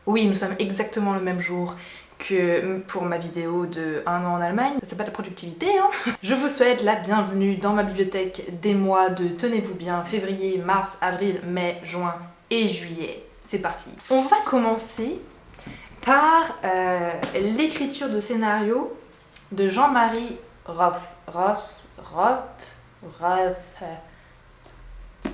Oui, nous sommes exactement le même jour que pour ma vidéo de 1 an en Allemagne. Ça s'appelle la productivité, hein. Je vous souhaite la bienvenue dans ma bibliothèque des mois de, tenez-vous bien, février, mars, avril, mai, juin et juillet. C'est parti. On va commencer par l'écriture de scénario de Jean-Marie Roth.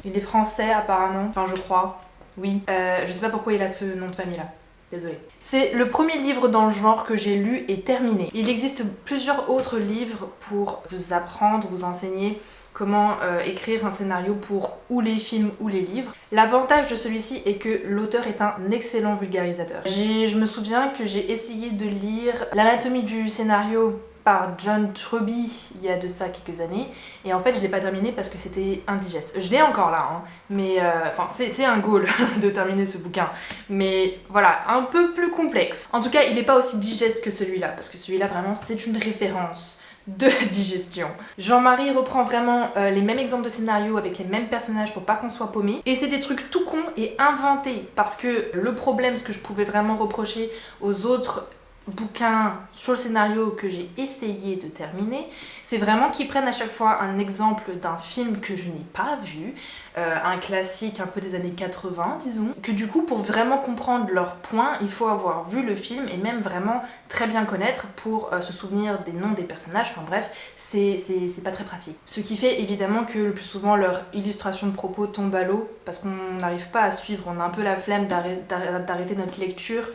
Il est français apparemment, enfin je crois. Oui, je sais pas pourquoi il a ce nom de famille là. Désolée. C'est le premier livre dans le genre que j'ai lu et terminé. Il existe plusieurs autres livres pour vous apprendre, vous enseigner comment écrire un scénario pour ou les films ou les livres. L'avantage de celui-ci est que l'auteur est un excellent vulgarisateur. Je me souviens que j'ai essayé de lire l'anatomie du scénario par John Truby il y a de ça quelques années et en fait je l'ai pas terminé parce que c'était indigeste. Je l'ai encore là, hein, mais enfin c'est un goal de terminer ce bouquin, mais voilà, un peu plus complexe. En tout cas il n'est pas aussi digeste que celui-là parce que celui-là vraiment c'est une référence de la digestion. Jean-Marie reprend vraiment les mêmes exemples de scénarios avec les mêmes personnages pour pas qu'on soit paumé et c'est des trucs tout cons et inventés parce que le problème, ce que je pouvais vraiment reprocher aux autres bouquins sur le scénario que j'ai essayé de terminer, c'est vraiment qu'ils prennent à chaque fois un exemple d'un film que je n'ai pas vu, un classique un peu des années 80 disons, que du coup pour vraiment comprendre leurs points, il faut avoir vu le film et même vraiment très bien connaître pour se souvenir des noms des personnages, enfin bref, c'est pas très pratique. Ce qui fait évidemment que le plus souvent leur illustration de propos tombe à l'eau parce qu'on n'arrive pas à suivre, on a un peu la flemme d'arrêter notre lecture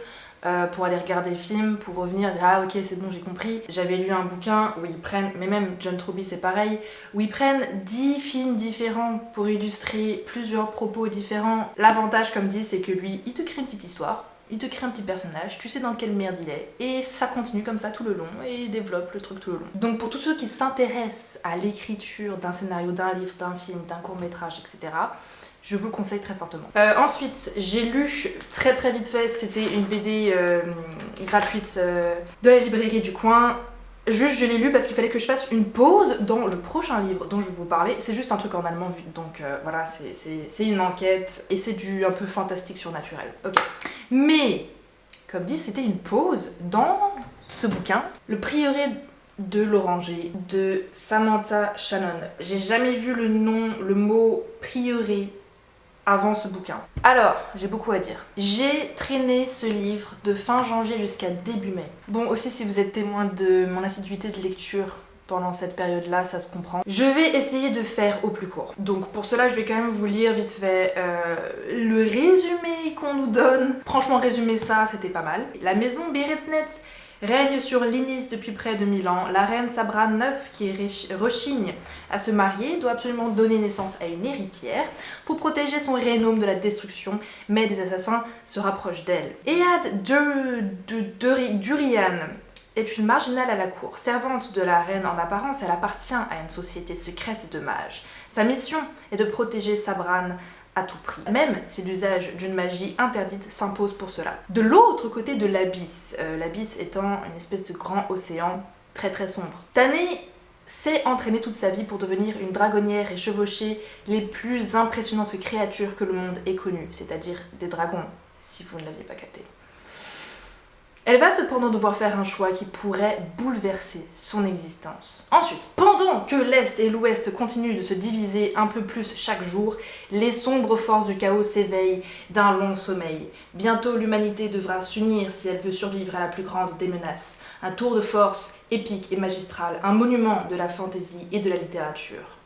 pour aller regarder le film, pour revenir, dire ah ok c'est bon j'ai compris. J'avais lu un bouquin où ils prennent, mais même John Truby c'est pareil, où ils prennent 10 films différents pour illustrer plusieurs propos différents. L'avantage comme dit c'est que lui il te crée une petite histoire, il te crée un petit personnage, tu sais dans quelle merde il est, et ça continue comme ça tout le long, et il développe le truc tout le long. Donc pour tous ceux qui s'intéressent à l'écriture d'un scénario, d'un livre, d'un film, d'un court-métrage, etc., je vous le conseille très fortement. Ensuite, j'ai lu très vite fait, c'était une BD gratuite de la librairie du coin. Juste, je l'ai lu parce qu'il fallait que je fasse une pause dans le prochain livre dont je vais vous parler. C'est juste un truc en allemand, donc voilà, c'est une enquête et c'est du un peu fantastique surnaturel. Ok. Mais, comme dit, c'était une pause dans ce bouquin. Le prieuré de l'Oranger de Samantha Shannon. J'ai jamais vu le mot prieuré avant ce bouquin. Alors, j'ai beaucoup à dire. J'ai traîné ce livre de fin janvier jusqu'à début mai. Bon, aussi si vous êtes témoin de mon assiduité de lecture pendant cette période-là, ça se comprend. Je vais essayer de faire au plus court. Donc pour cela, je vais quand même vous lire vite fait le résumé qu'on nous donne. Franchement, résumer ça, c'était pas mal. La maison Beretznetz règne sur Linis depuis près de 1000 ans. La reine Sabra IX, qui rechigne à se marier, doit absolument donner naissance à une héritière pour protéger son royaume de la destruction, mais des assassins se rapprochent d'elle. Ead Durian est une marginale à la cour. Servante de la reine en apparence, elle appartient à une société secrète de mages. Sa mission est de protéger Sabran à tout prix, même si l'usage d'une magie interdite s'impose pour cela. De l'autre côté de l'abysse, l'abysse étant une espèce de grand océan très sombre. Tanné s'est entraînée toute sa vie pour devenir une dragonnière et chevaucher les plus impressionnantes créatures que le monde ait connues, c'est-à-dire des dragons, si vous ne l'aviez pas capté. Elle va cependant devoir faire un choix qui pourrait bouleverser son existence. Ensuite, pendant que l'Est et l'Ouest continuent de se diviser un peu plus chaque jour, les sombres forces du chaos s'éveillent d'un long sommeil. Bientôt, l'humanité devra s'unir si elle veut survivre à la plus grande des menaces. Un tour de force épique et magistral, un monument de la fantaisie et de la littérature.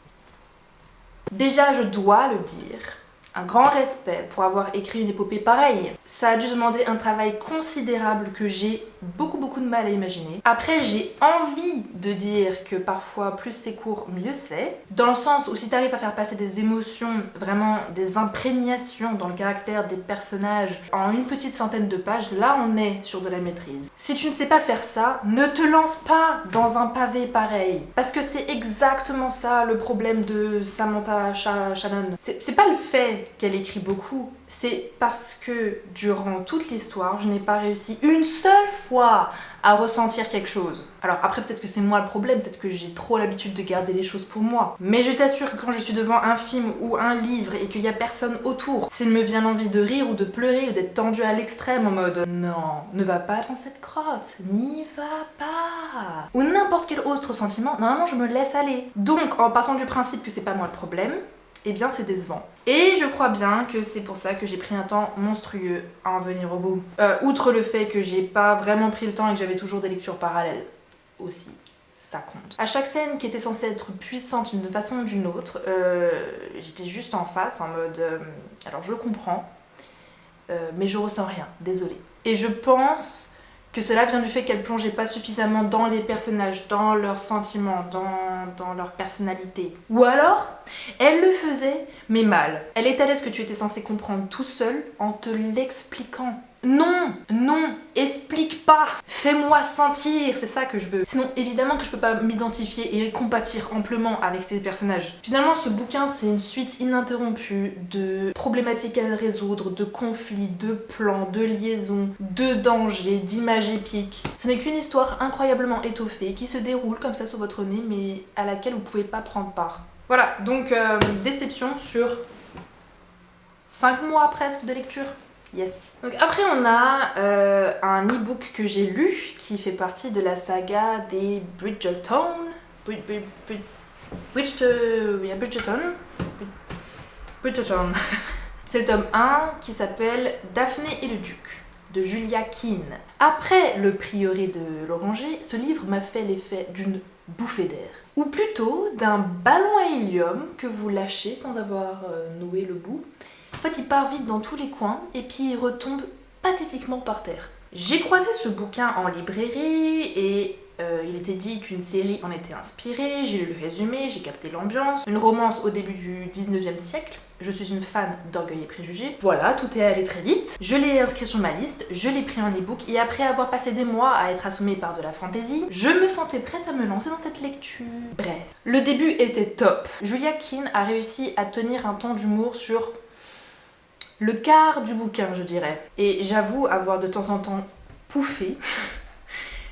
Déjà, je dois le dire, un grand respect pour avoir écrit une épopée pareille. Ça a dû demander un travail considérable que j'ai beaucoup de mal à imaginer. Après, j'ai envie de dire que parfois plus c'est court, mieux c'est. Dans le sens où si t'arrives à faire passer des émotions, vraiment des imprégnations dans le caractère des personnages en une petite centaine de pages, là on est sur de la maîtrise. Si tu ne sais pas faire ça, ne te lance pas dans un pavé pareil. Parce que c'est exactement ça le problème de Samantha Shannon. C'est pas le fait vrai qu'elle écrit beaucoup, c'est parce que durant toute l'histoire, je n'ai pas réussi une seule fois à ressentir quelque chose. Alors après, peut-être que c'est moi le problème, peut-être que j'ai trop l'habitude de garder les choses pour moi. Mais je t'assure que quand je suis devant un film ou un livre et qu'il y a personne autour, s'il me vient l'envie de rire ou de pleurer ou d'être tendue à l'extrême en mode non, ne va pas dans cette grotte, n'y va pas. Ou n'importe quel autre sentiment, normalement je me laisse aller. Donc en partant du principe que c'est pas moi le problème, eh bien c'est décevant. Et je crois bien que c'est pour ça que j'ai pris un temps monstrueux à en venir au bout. Outre le fait que j'ai pas vraiment pris le temps et que j'avais toujours des lectures parallèles aussi. Ça compte. À chaque scène qui était censée être puissante d'une façon ou d'une autre, j'étais juste en face en mode alors je comprends, mais je ressens rien, désolée. Et je pense que cela vient du fait qu'elle plongeait pas suffisamment dans les personnages, dans leurs sentiments, dans leur personnalité. Ou alors, elle le faisait, mais mal. Elle étalait ce que tu étais censé comprendre tout seul en te l'expliquant. Non, non, explique pas, fais-moi sentir, c'est ça que je veux. Sinon, évidemment que je peux pas m'identifier et compatir amplement avec ces personnages. Finalement, ce bouquin, c'est une suite ininterrompue de problématiques à résoudre, de conflits, de plans, de liaisons, de dangers, d'images épiques. Ce n'est qu'une histoire incroyablement étoffée qui se déroule comme ça sous votre nez, mais à laquelle vous pouvez pas prendre part. Voilà, donc déception sur 5 mois presque de lecture. Yes. Donc après on a un e-book que j'ai lu qui fait partie de la saga des Bridgerton. Bridgerton. C'est le tome 1 qui s'appelle Daphné et le Duc de Julia Keene. Après Le Prieuré de l'Oranger, ce livre m'a fait l'effet d'une bouffée d'air. Ou plutôt d'un ballon à hélium que vous lâchez sans avoir noué le bout. En fait, il part vite dans tous les coins et puis il retombe pathétiquement par terre. J'ai croisé ce bouquin en librairie et il était dit qu'une série en était inspirée, j'ai lu le résumé, j'ai capté l'ambiance. Une romance au début du 19e siècle. Je suis une fan d'Orgueil et Préjugés. Voilà, tout est allé très vite. Je l'ai inscrit sur ma liste, je l'ai pris en e-book et après avoir passé des mois à être assommée par de la fantaisie, je me sentais prête à me lancer dans cette lecture. Bref, le début était top. Julia Keene a réussi à tenir un ton d'humour sur le quart du bouquin, je dirais. Et j'avoue avoir de temps en temps pouffé,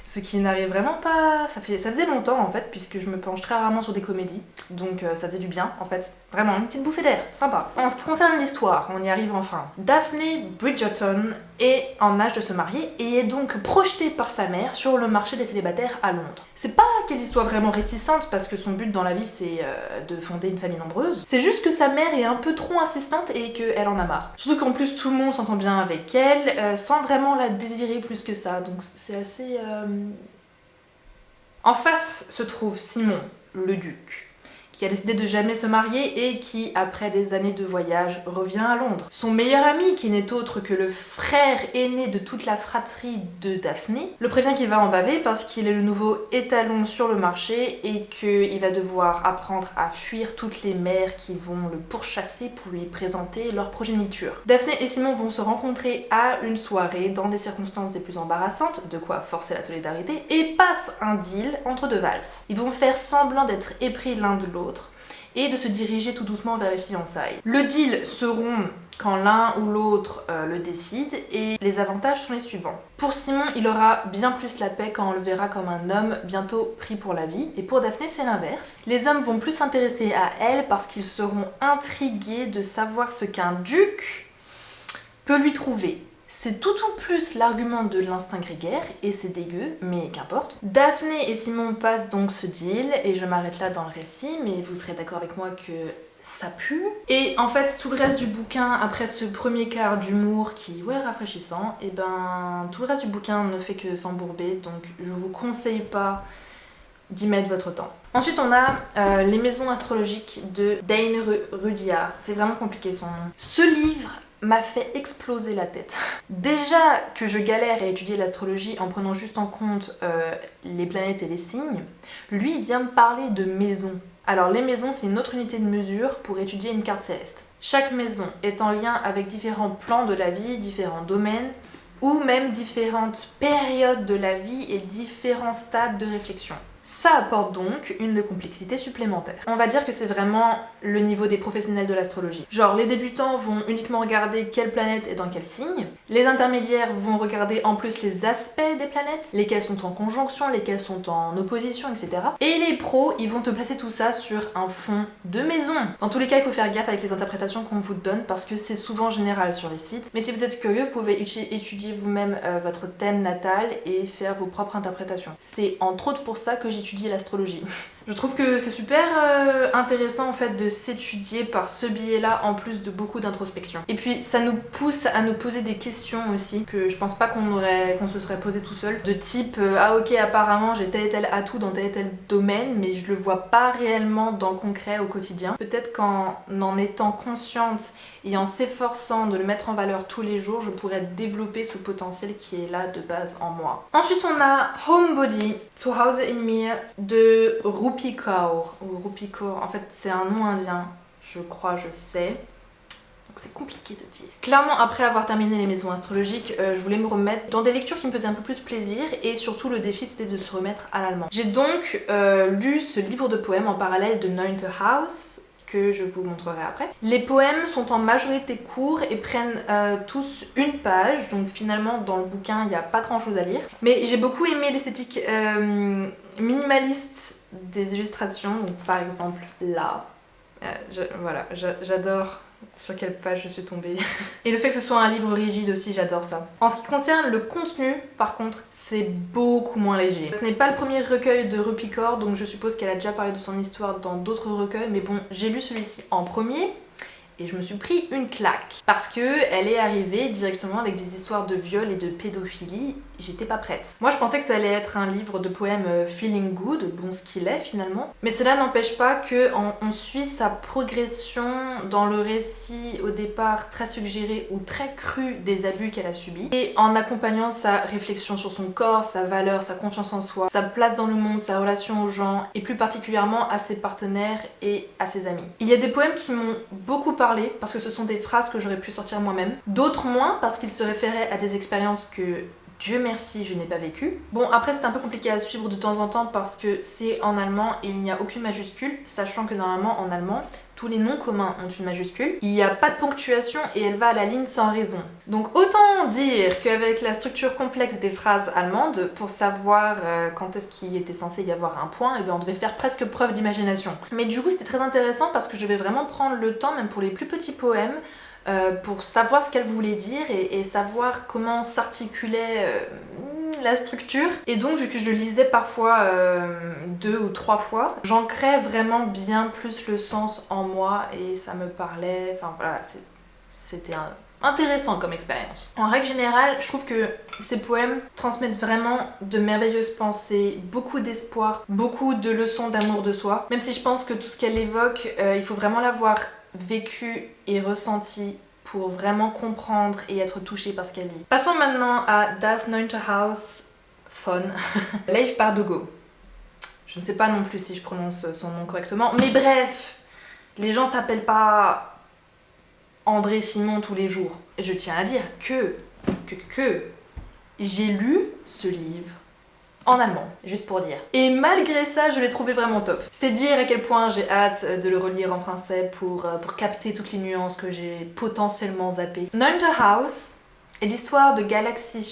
ce qui n'arrive vraiment pas... Ça faisait longtemps en fait, puisque je me penche très rarement sur des comédies, donc ça faisait du bien en fait. Vraiment, une petite bouffée d'air, sympa. En ce qui concerne l'histoire, on y arrive enfin. Daphné Bridgerton est en âge de se marier et est donc projetée par sa mère sur le marché des célibataires à Londres. C'est pas qu'elle y soit vraiment réticente parce que son but dans la vie c'est de fonder une famille nombreuse, c'est juste que sa mère est un peu trop insistante et qu'elle en a marre. Surtout qu'en plus tout le monde s'entend bien avec elle, sans vraiment la désirer plus que ça, donc c'est assez... En face se trouve Simon, le duc, qui a décidé de jamais se marier et qui, après des années de voyage, revient à Londres. Son meilleur ami, qui n'est autre que le frère aîné de toute la fratrie de Daphné, le prévient qu'il va en baver parce qu'il est le nouveau étalon sur le marché et qu'il va devoir apprendre à fuir toutes les mères qui vont le pourchasser pour lui présenter leur progéniture. Daphné et Simon vont se rencontrer à une soirée dans des circonstances des plus embarrassantes, de quoi forcer la solidarité, et passent un deal entre deux valses. Ils vont faire semblant d'être épris l'un de l'autre et de se diriger tout doucement vers les fiançailles. Le deal se rompt quand l'un ou l'autre le décide et les avantages sont les suivants. Pour Simon, il aura bien plus la paix quand on le verra comme un homme bientôt pris pour la vie, et pour Daphné c'est l'inverse. Les hommes vont plus s'intéresser à elle parce qu'ils seront intrigués de savoir ce qu'un duc peut lui trouver. C'est tout ou plus l'argument de l'instinct grégaire, et c'est dégueu, mais qu'importe. Daphné et Simon passent donc ce deal, et je m'arrête là dans le récit, mais vous serez d'accord avec moi que ça pue. Et en fait, tout le reste du bouquin, après ce premier quart d'humour qui est rafraîchissant, et ben tout le reste du bouquin ne fait que s'embourber, donc je vous conseille pas d'y mettre votre temps. Ensuite on a Les Maisons Astrologiques de Dane Rudyard. C'est vraiment compliqué son nom. Ce livre m'a fait exploser la tête. Déjà que je galère à étudier l'astrologie en prenant juste en compte les planètes et les signes, lui il vient me parler de maisons. Alors les maisons c'est une autre unité de mesure pour étudier une carte céleste. Chaque maison est en lien avec différents plans de la vie, différents domaines, ou même différentes périodes de la vie et différents stades de réflexion. Ça apporte donc une complexité supplémentaire. On va dire que c'est vraiment le niveau des professionnels de l'astrologie. Genre les débutants vont uniquement regarder quelle planète est dans quel signe, les intermédiaires vont regarder en plus les aspects des planètes, lesquelles sont en conjonction, lesquelles sont en opposition, etc. Et les pros, ils vont te placer tout ça sur un fond de maison. Dans tous les cas, il faut faire gaffe avec les interprétations qu'on vous donne parce que c'est souvent général sur les sites. Mais si vous êtes curieux, vous pouvez étudier vous-même votre thème natal et faire vos propres interprétations. C'est entre autres pour ça que j'étudie l'astrologie. Je trouve que c'est super intéressant en fait de s'étudier par ce biais-là en plus de beaucoup d'introspection. Et puis ça nous pousse à nous poser des questions aussi que je pense pas qu'on se serait posé tout seul. De type ah ok apparemment j'ai tel et tel atout dans tel et tel domaine mais je le vois pas réellement dans le concret au quotidien. Peut-être qu'en en étant consciente et en s'efforçant de le mettre en valeur tous les jours, je pourrais développer ce potentiel qui est là de base en moi. Ensuite on a Homebody, Zuhause in mir de Rupi Kaur, ou Rupi Kaur, en fait c'est un nom indien, je crois, je sais. Donc c'est compliqué de dire. Clairement, après avoir terminé les maisons astrologiques, je voulais me remettre dans des lectures qui me faisaient un peu plus plaisir et surtout le défi c'était de se remettre à l'allemand. J'ai donc lu ce livre de poèmes en parallèle de 9th House, que je vous montrerai après. Les poèmes sont en majorité courts et prennent tous une page, donc finalement dans le bouquin il n'y a pas grand chose à lire. Mais j'ai beaucoup aimé l'esthétique minimaliste des illustrations, donc par exemple là, voilà, j'adore sur quelle page je suis tombée. Et le fait que ce soit un livre rigide aussi, j'adore ça. En ce qui concerne le contenu, par contre, c'est beaucoup moins léger. Ce n'est pas le premier recueil de Rupi Kaur, donc je suppose qu'elle a déjà parlé de son histoire dans d'autres recueils, mais bon, j'ai lu celui-ci en premier. Et je me suis pris une claque parce que elle est arrivée directement avec des histoires de viol et de pédophilie. J'étais pas prête. Moi je pensais que ça allait être un livre de poèmes feeling good, bon ce qu'il est finalement. Mais cela n'empêche pas qu'on suit sa progression dans le récit au départ très suggéré ou très cru des abus qu'elle a subis. Et en accompagnant sa réflexion sur son corps, sa valeur, sa confiance en soi, sa place dans le monde, sa relation aux gens et plus particulièrement à ses partenaires et à ses amis. Il y a des poèmes qui m'ont beaucoup parlé parce que ce sont des phrases que j'aurais pu sortir moi-même. D'autres moins parce qu'ils se référaient à des expériences que Dieu merci, je n'ai pas vécues. Bon, après c'est un peu compliqué à suivre de temps en temps parce que c'est en allemand et il n'y a aucune majuscule, sachant que normalement en allemand, tous les noms communs ont une majuscule. Il n'y a pas de ponctuation et elle va à la ligne sans raison. Donc autant dire qu'avec la structure complexe des phrases allemandes, pour savoir quand est-ce qu'il était censé y avoir un point, eh bien on devait faire presque preuve d'imagination. Mais du coup c'était très intéressant parce que je vais vraiment prendre le temps, même pour les plus petits poèmes, pour savoir ce qu'elle voulait dire et savoir comment s'articulait la structure. Et donc vu que je le lisais parfois 2 ou 3 fois, j'ancrais vraiment bien plus le sens en moi et ça me parlait, enfin voilà, c'était intéressant comme expérience. En règle générale, je trouve que ces poèmes transmettent vraiment de merveilleuses pensées, beaucoup d'espoir, beaucoup de leçons d'amour de soi, même si je pense que tout ce qu'elle évoque, il faut vraiment l'avoir vécu et ressenti pour vraiment comprendre et être touché par ce qu'elle dit. Passons maintenant à Das 9. Haus von Leif Bardugo. Je ne sais pas non plus si je prononce son nom correctement, mais bref, les gens s'appellent pas André Simon tous les jours. Et je tiens à dire que j'ai lu ce livre en allemand, juste pour dire. Et malgré ça, je l'ai trouvé vraiment top. C'est dire à quel point j'ai hâte de le relire en français pour capter toutes les nuances que j'ai potentiellement zappées. 9th House est l'histoire de Galaxy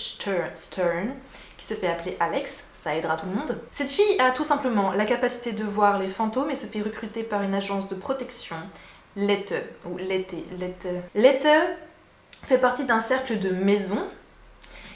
Stern, qui se fait appeler Alex, ça aidera tout le monde. Cette fille a tout simplement la capacité de voir les fantômes et se fait recruter par une agence de protection, Lette, ou Lette. Lette fait partie d'un cercle de maisons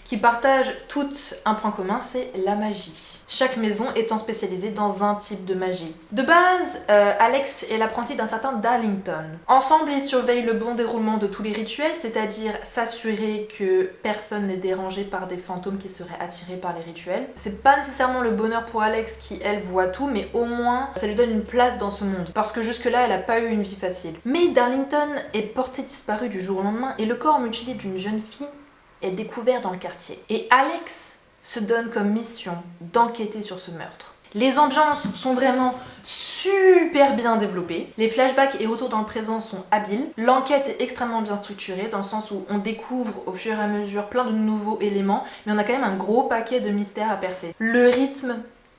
qui partagent toutes un point commun, c'est la magie. Chaque maison étant spécialisée dans un type de magie. De base, Alex est l'apprenti d'un certain Darlington. Ensemble, ils surveillent le bon déroulement de tous les rituels, c'est-à-dire s'assurer que personne n'est dérangé par des fantômes qui seraient attirés par les rituels. C'est pas nécessairement le bonheur pour Alex qui, elle, voit tout, mais au moins, ça lui donne une place dans ce monde. Parce que jusque-là, elle a pas eu une vie facile. Mais Darlington est porté disparu du jour au lendemain et le corps mutilé d'une jeune fille est découvert dans le quartier. Et Alex se donne comme mission d'enquêter sur ce meurtre. Les ambiances sont vraiment super bien développées. Les flashbacks et retours dans le présent sont habiles. L'enquête est extrêmement bien structurée dans le sens où on découvre au fur et à mesure plein de nouveaux éléments, mais on a quand même un gros paquet de mystères à percer. Le rythme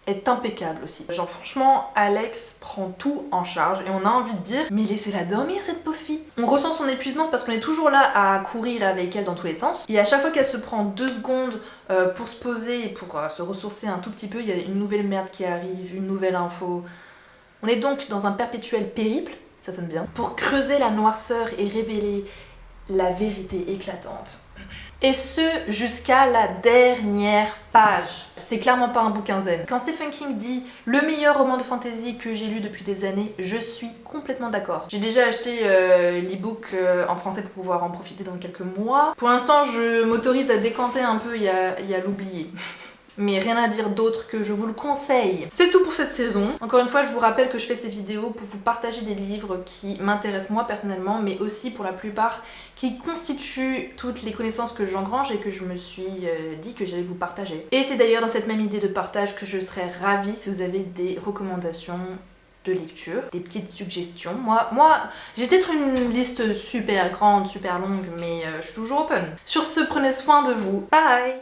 est impeccable aussi. Genre franchement, Alex prend tout en charge et on a envie de dire mais laissez-la dormir cette pauvre fille. On ressent son épuisement parce qu'on est toujours là à courir avec elle dans tous les sens et à chaque fois qu'elle se prend 2 secondes pour se poser et pour se ressourcer un tout petit peu, il y a une nouvelle merde qui arrive, une nouvelle info. On est donc dans un perpétuel périple, ça sonne bien, pour creuser la noirceur et révéler la vérité éclatante. Et ce, jusqu'à la dernière page. C'est clairement pas un bouquin zen. Quand Stephen King dit « le meilleur roman de fantasy que j'ai lu depuis des années », je suis complètement d'accord. J'ai déjà acheté l'e-book en français pour pouvoir en profiter dans quelques mois. Pour l'instant, je m'autorise à décanter un peu et à l'oublier. Mais rien à dire d'autre que je vous le conseille. C'est tout pour cette saison. Encore une fois, je vous rappelle que je fais ces vidéos pour vous partager des livres qui m'intéressent moi personnellement, mais aussi pour la plupart qui constituent toutes les connaissances que j'engrange et que je me suis dit que j'allais vous partager. Et c'est d'ailleurs dans cette même idée de partage que je serais ravie si vous avez des recommandations de lecture, des petites suggestions. Moi j'ai peut-être une liste super grande, super longue, mais je suis toujours open. Sur ce, prenez soin de vous. Bye!